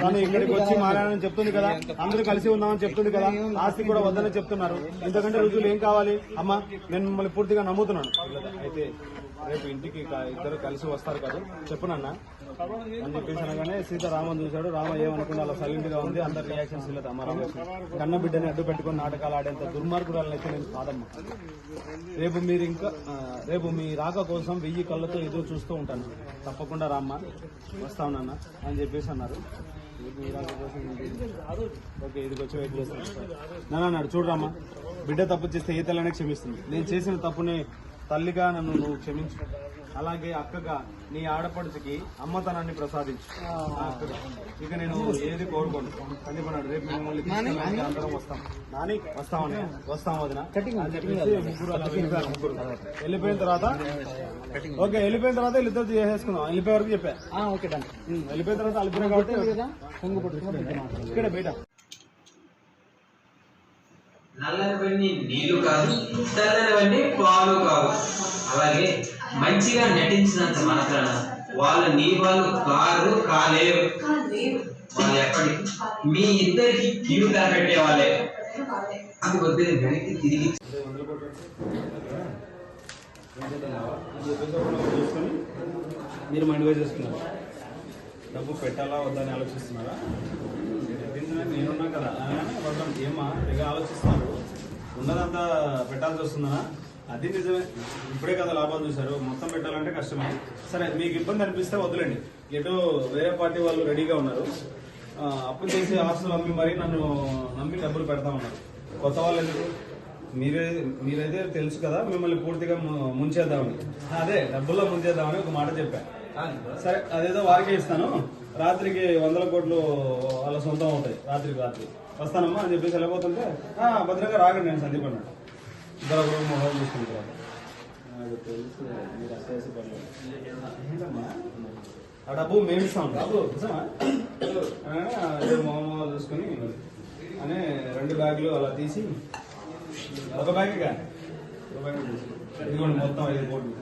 తను ఇక్కడికి వచ్చి మారానని చెప్తుంది కదా, అందరూ కలిసి ఉందామని చెప్తుంది కదా, ఆస్తి కూడా వద్దని చెప్తున్నారు. ఇంతకంటే రుజువులు ఏం కావాలి అమ్మా? నేను మిమ్మల్ని పూర్తిగా నమ్ముతున్నాను. అయితే రేపు ఇంటికి ఇద్దరు కలిసి వస్తారు కదా, చెప్పునన్నా అని చెప్పేసి అనగానే సీత రామని చూశాడు. రామ ఏమనుకున్నా అలా సైలెంట్ గా ఉంది. అందరు రియాక్షన్స్ లేదు. అమ్మ రామ కన్న బిడ్డని అడ్డు పెట్టుకుని నాటకాలు ఆడేంత దుర్మార్గురాలనైతే నేను కాదమ్మా. రేపు మీ రాక కోసం 1000 కళ్ళతో ఎదురు చూస్తూ ఉంటాను. తప్పకుండా రామ్మ, వస్తావునన్నా అని చెప్పేసి అన్నారు. ఓకే, ఇదికి వచ్చి వెయిట్ చేస్తాను నాన్న అన్నాడు. చూడరామ్మా, బిడ్డ తప్పు చేస్తే ఏ తల్లనే క్షమిస్తుంది. నేను చేసిన తప్పుని తల్లిగా నన్ను నువ్వు క్షమించు, అలాగే అక్కగా నీ ఆడపడుచుకి అమ్మతనాన్ని ప్రసాదించు. ఇక నేను ఏది కోరుకోను. కందిపన్నాడు. రేపు మిమ్మల్ని అందరం వస్తాం. నాని వస్తాం వదిన అని చెప్పేసి ముగ్గురు వెళ్ళిపోయిన తర్వాత ఓకే, వెళ్ళిపోయిన తర్వాత వీళ్ళిద్దరు చేసేసుకుందాం. వెళ్ళిపోయే వరకు చెప్పా. వెళ్ళిపోయిన తర్వాత వెళ్ళిపోయినా కాబట్టి ఇక్కడ బయట నల్లనివన్నీ నీళ్లు కాదు, తెల్లనివన్నీ పాలు కావు. అలాగే మంచిగా నటించినంత మాత్రాన వాళ్ళు నీ వాళ్ళు కాలేరు. వాళ్ళు ఎప్పటికి మీ ఇద్దరికి కీడు కనిపెట్టే వాళ్ళే. అది వద్దే వెనక్కి తిరిగి మీరు మైండ్ వైజ్ చేసుకున్నారు. డబ్బు పెట్టాలా వద్దని ఆలోచిస్తున్నారా? నేనున్నా కదా, ఏమా ఇక ఆలోచిస్తున్నారు. ఉన్నదంతా పెట్టాల్సి వస్తుందా? అది నిజమే. ఇప్పుడే కదా లాభం చూశారు, మొత్తం పెట్టాలంటే కష్టమే. సరే, మీకు ఇబ్బంది అనిపిస్తే వదిలేండి. ఎటు వేరే పార్టీ వాళ్ళు రెడీగా ఉన్నారు. అప్పులు చేసి ఆస్తులు అమ్మి మరి నన్ను నమ్మి డబ్బులు పెడతా ఉన్నారు. కొత్త వాళ్ళు ఎందుకు? మీరైతే తెలుసు కదా, మిమ్మల్ని పూర్తిగా ముంచేద్దామని. అదే డబ్బుల్లో ముంచేద్దామని ఒక మాట చెప్పా. సరే, అదేదో వారికే ఇస్తాను. రాత్రికి 100 కోట్లు వాళ్ళ సొంతం అవుతాయి. రాత్రి వస్తానమ్మా అని చెప్పేసి వెళ్ళిపోతుంటే భద్రంగా రాగండి నేను సందీప్ అన్నాడు. ఇద్దరు మొబైల్ చూసుకుంటారు. తెలుసు మీరు అసేసి పర్లేదు. ఆ డబ్బు మేము ఇస్తాం. డబ్బు నిజమా? మొహమ్మలు చూసుకుని అని 2 బ్యాగులు అలా తీసి, ఒక బ్యాగ్ తీసి ఇదిగోండి మొత్తం 5 కోట్లు.